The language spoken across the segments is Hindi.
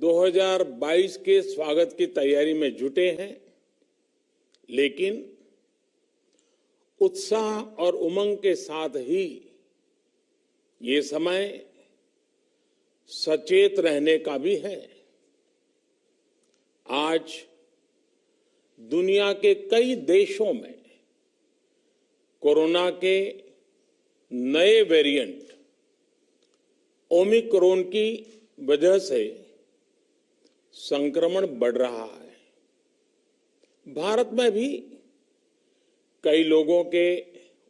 2022 के स्वागत की तैयारी में जुटे हैं, लेकिन उत्साह और उमंग के साथ ही ये समय सचेत रहने का भी है। आज दुनिया के कई देशों में कोरोना के नए वेरिएंट ओमिक्रॉन की वजह से संक्रमण बढ़ रहा है। भारत में भी कई लोगों के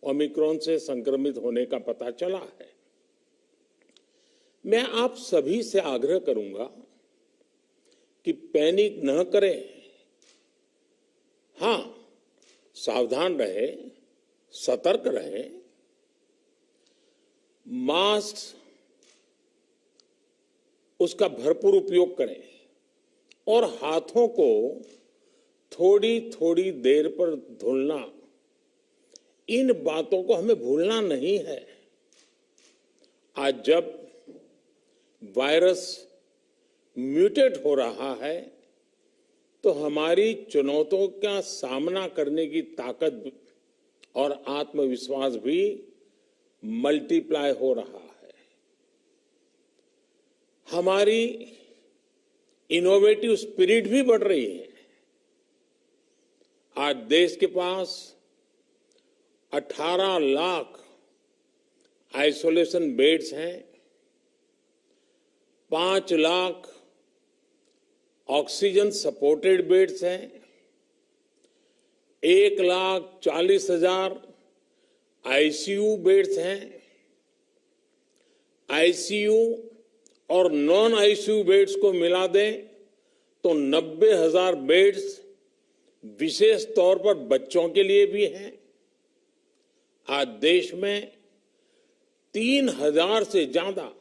ओमिक्रॉन से संक्रमित होने का पता चला है। मैं आप सभी से आग्रह करूंगा कि पैनिक न करें। हां, सावधान रहें, सतर्क रहें, मास्क उसका भरपूर उपयोग करें और हाथों को थोड़ी थोड़ी देर पर धुलना, इन बातों को हमें भूलना नहीं है। आज जब वायरस म्यूटेट हो रहा है तो हमारी चुनौतियों का सामना करने की ताकत और आत्मविश्वास भी मल्टीप्लाई हो रहा है। हमारी इनोवेटिव स्पिरिट भी बढ़ रही है। आज देश के पास 18 लाख आइसोलेशन बेड्स हैं, 5 लाख ऑक्सीजन सपोर्टेड बेड्स हैं, 1,40,000 आईसीयू बेड्स हैं। आईसीयू और नॉन आईसीयू बेड्स को मिला दें तो 90,000 बेड्स विशेष तौर पर बच्चों के लिए भी हैं। आज देश में 3,000 से ज्यादा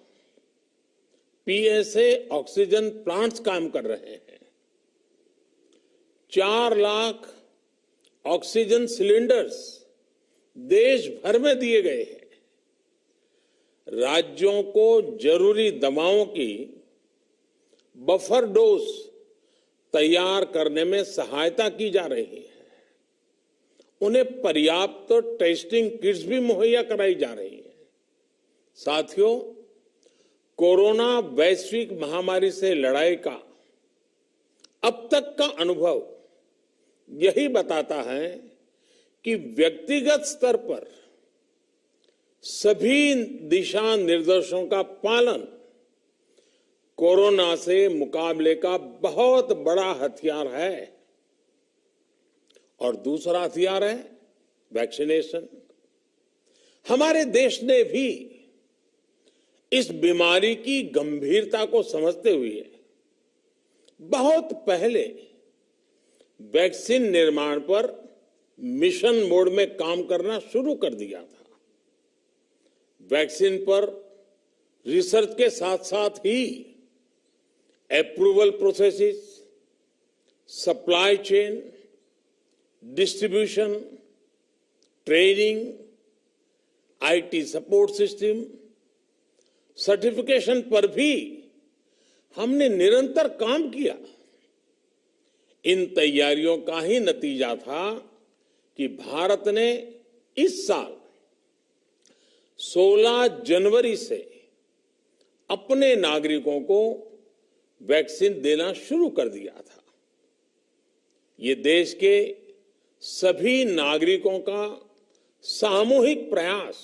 पीएसए ऑक्सीजन प्लांट्स काम कर रहे हैं। 4 लाख ऑक्सीजन सिलेंडर्स देश भर में दिए गए हैं। राज्यों को जरूरी दवाओं की बफर डोज तैयार करने में सहायता की जा रही है। उन्हें पर्याप्त टेस्टिंग किट्स भी मुहैया कराई जा रही है। साथियों, कोरोना वैश्विक महामारी से लड़ाई का अब तक का अनुभव यही बताता है कि व्यक्तिगत स्तर पर सभी दिशा निर्देशों का पालन कोरोना से मुकाबले का बहुत बड़ा हथियार है। और दूसरा हथियार है वैक्सीनेशन। हमारे देश ने भी इस बीमारी की गंभीरता को समझते हुए बहुत पहले वैक्सीन निर्माण पर मिशन मोड में काम करना शुरू कर दिया था। वैक्सीन पर रिसर्च के साथ साथ ही approval processes, supply chain, distribution, training, IT support system, certification पर भी हमने निरंतर काम किया। इन तैयारियों का ही नतीजा था कि भारत ने इस साल 16 जनवरी से अपने नागरिकों को वैक्सीन देना शुरू कर दिया था। ये देश के सभी नागरिकों का सामूहिक प्रयास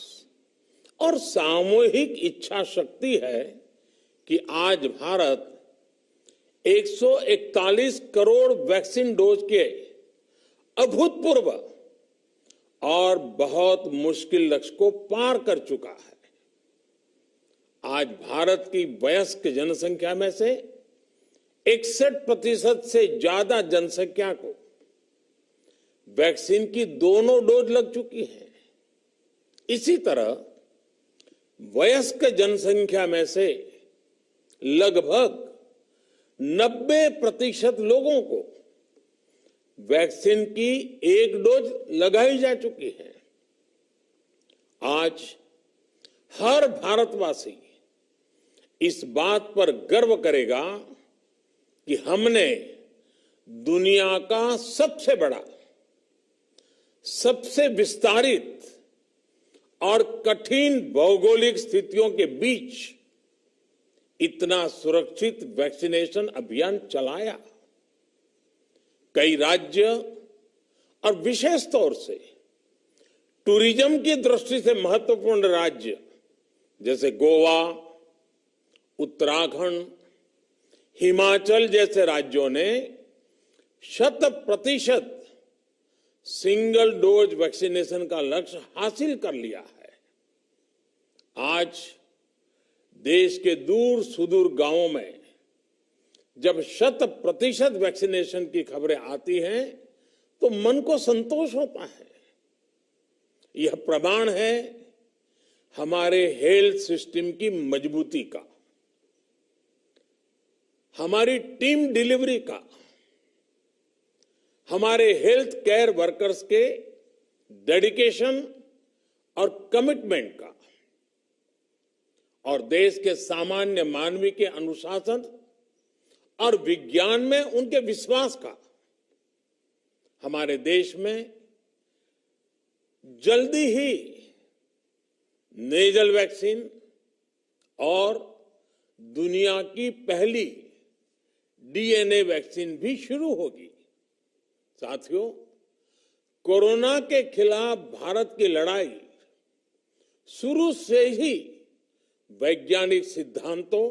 और सामूहिक इच्छा शक्ति है कि आज भारत 141 करोड़ वैक्सीन डोज के अभूतपूर्व और बहुत मुश्किल लक्ष्य को पार कर चुका है। आज भारत की वयस्क जनसंख्या में से 61% से ज्यादा जनसंख्या को वैक्सीन की दोनों डोज लग चुकी है। इसी तरह वयस्क जनसंख्या में से लगभग 90% लोगों को वैक्सीन की एक डोज लगाई जा चुकी है। आज हर भारतवासी इस बात पर गर्व करेगा कि हमने दुनिया का सबसे बड़ा, सबसे विस्तारित और कठिन भौगोलिक स्थितियों के बीच इतना सुरक्षित वैक्सीनेशन अभियान चलाया। कई राज्य और विशेष तौर से टूरिज्म की दृष्टि से महत्वपूर्ण राज्य जैसे गोवा, उत्तराखंड, हिमाचल जैसे राज्यों ने 100% सिंगल डोज वैक्सीनेशन का लक्ष्य हासिल कर लिया है। आज देश के दूर सुदूर गांवों में जब 100% वैक्सीनेशन की खबरें आती हैं तो मन को संतोष होता है। यह प्रमाण है हमारे हेल्थ सिस्टम की मजबूती का, हमारी टीम डिलीवरी का, हमारे हेल्थ केयर वर्कर्स के डेडिकेशन और कमिटमेंट का, और देश के सामान्य मानवी के अनुशासन और विज्ञान में उनके विश्वास का। हमारे देश में जल्दी ही नेजल वैक्सीन और दुनिया की पहली डीएनए वैक्सीन भी शुरू होगी। साथियों, कोरोना के खिलाफ भारत की लड़ाई शुरू से ही वैज्ञानिक सिद्धांतों,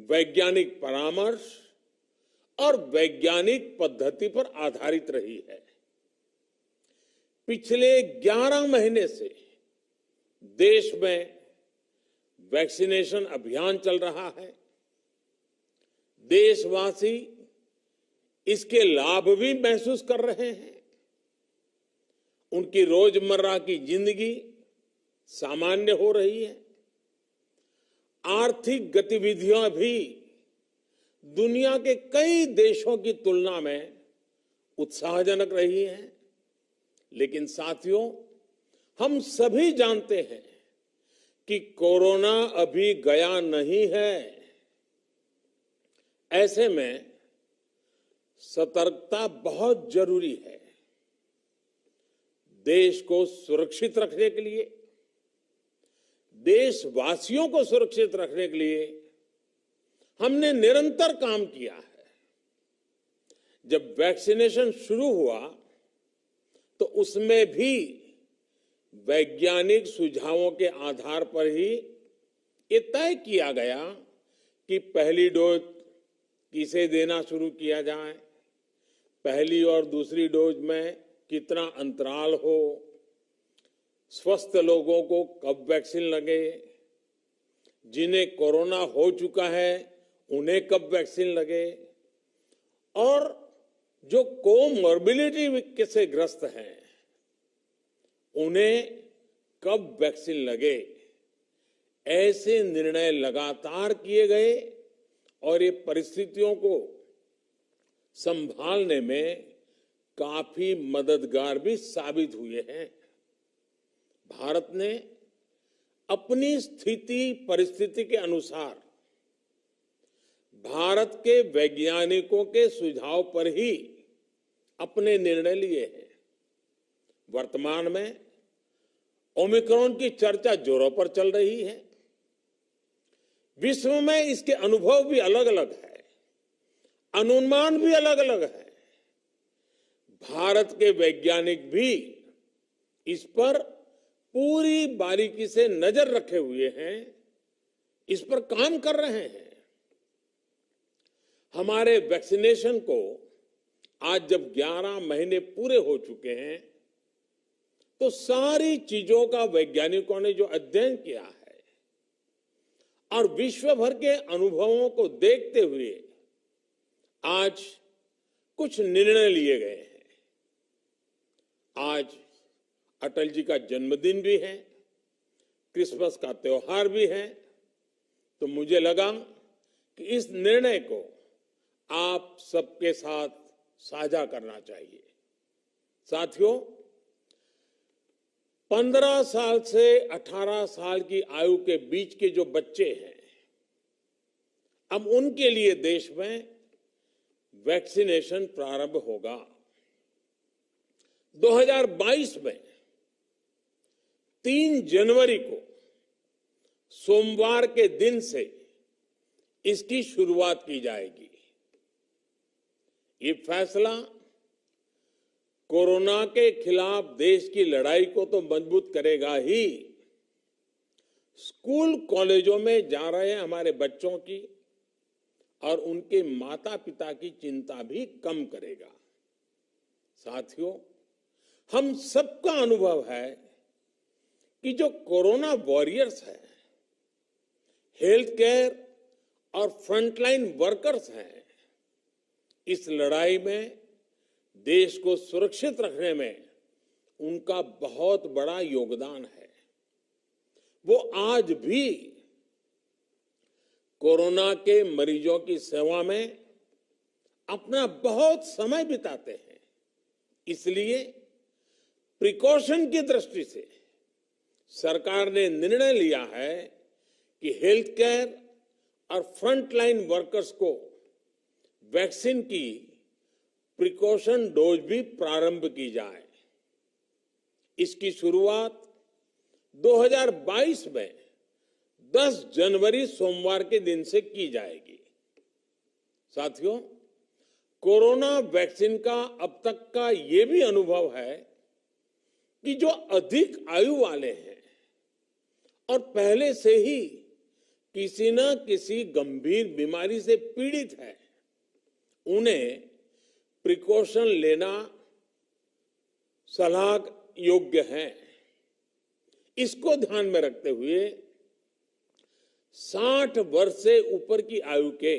वैज्ञानिक परामर्श और वैज्ञानिक पद्धति पर आधारित रही है। पिछले 11 महीने से देश में वैक्सीनेशन अभियान चल रहा है। देशवासी इसके लाभ भी महसूस कर रहे हैं। उनकी रोजमर्रा की जिंदगी सामान्य हो रही है। आर्थिक गतिविधियां भी दुनिया के कई देशों की तुलना में उत्साहजनक रही हैं। लेकिन साथियों, हम सभी जानते हैं कि कोरोना अभी गया नहीं है। ऐसे में सतर्कता बहुत जरूरी है। देश को सुरक्षित रखने के लिए, देशवासियों को सुरक्षित रखने के लिए हमने निरंतर काम किया है। जब वैक्सीनेशन शुरू हुआ तो उसमें भी वैज्ञानिक सुझावों के आधार पर ही ये तय किया गया कि पहली डोज किसे देना शुरू किया जाए, पहली और दूसरी डोज में कितना अंतराल हो, स्वस्थ लोगों को कब वैक्सीन लगे, जिन्हें कोरोना हो चुका है उन्हें कब वैक्सीन लगे, और जो कोमॉर्बिडिटी से ग्रस्त हैं उन्हें कब वैक्सीन लगे। ऐसे निर्णय लगातार किए गए और ये परिस्थितियों को संभालने में काफी मददगार भी साबित हुए हैं। भारत ने अपनी स्थिति परिस्थिति के अनुसार भारत के वैज्ञानिकों के सुझाव पर ही अपने निर्णय लिए हैं। वर्तमान में ओमिक्रॉन की चर्चा जोरों पर चल रही है। विश्व में इसके अनुभव भी अलग अलग है, अनुमान भी अलग अलग है। भारत के वैज्ञानिक भी इस पर पूरी बारीकी से नजर रखे हुए हैं, इस पर काम कर रहे हैं। हमारे वैक्सीनेशन को आज जब 11 महीने पूरे हो चुके हैं तो सारी चीजों का वैज्ञानिकों ने जो अध्ययन किया है और विश्व भर के अनुभवों को देखते हुए आज कुछ निर्णय लिए गए हैं। आज अटल जी का जन्मदिन भी है, क्रिसमस का त्योहार भी है, तो मुझे लगा कि इस निर्णय को आप सबके साथ साझा करना चाहिए। साथियों, 15 साल से 18 साल की आयु के बीच के जो बच्चे हैं, अब उनके लिए देश में वैक्सीनेशन प्रारंभ होगा। 2022 में 3 जनवरी को सोमवार के दिन से इसकी शुरुआत की जाएगी। ये फैसला कोरोना के खिलाफ देश की लड़ाई को तो मजबूत करेगा ही, स्कूल कॉलेजों में जा रहे हमारे बच्चों की और उनके माता पिता की चिंता भी कम करेगा। साथियों, हम सबका अनुभव है कि जो कोरोना वॉरियर्स हैं, हेल्थ केयर और फ्रंटलाइन वर्कर्स हैं, इस लड़ाई में देश को सुरक्षित रखने में उनका बहुत बड़ा योगदान है। वो आज भी कोरोना के मरीजों की सेवा में अपना बहुत समय बिताते हैं। इसलिए प्रिकॉशन की दृष्टि से सरकार ने निर्णय लिया है कि हेल्थ केयर और फ्रंटलाइन वर्कर्स को वैक्सीन की प्रिकॉशन डोज भी प्रारंभ की जाए। इसकी शुरुआत 2022 में 10 जनवरी सोमवार के दिन से की जाएगी। साथियों, कोरोना वैक्सीन का अब तक का ये भी अनुभव है कि जो अधिक आयु वाले हैं और पहले से ही किसी न किसी गंभीर बीमारी से पीड़ित है, उन्हें प्रिकॉशन लेना सलाह योग्य है। इसको ध्यान में रखते हुए 60 वर्ष से ऊपर की आयु के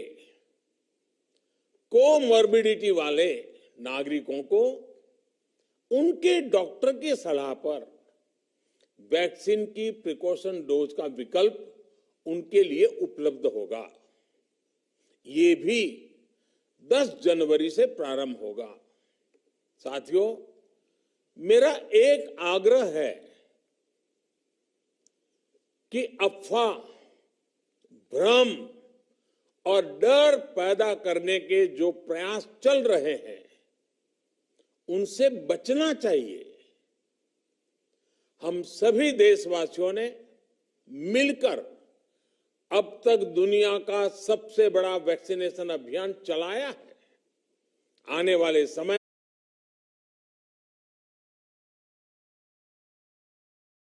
कोमॉर्बिडिटी वाले नागरिकों को उनके डॉक्टर की सलाह पर वैक्सीन की प्रिकॉशन डोज का विकल्प उनके लिए उपलब्ध होगा। ये भी 10 जनवरी से प्रारंभ होगा। साथियों, मेरा एक आग्रह है कि अफवाह, भ्रम और डर पैदा करने के जो प्रयास चल रहे हैं, उनसे बचना चाहिए। हम सभी देशवासियों ने मिलकर अब तक दुनिया का सबसे बड़ा वैक्सीनेशन अभियान चलाया है। आने वाले समय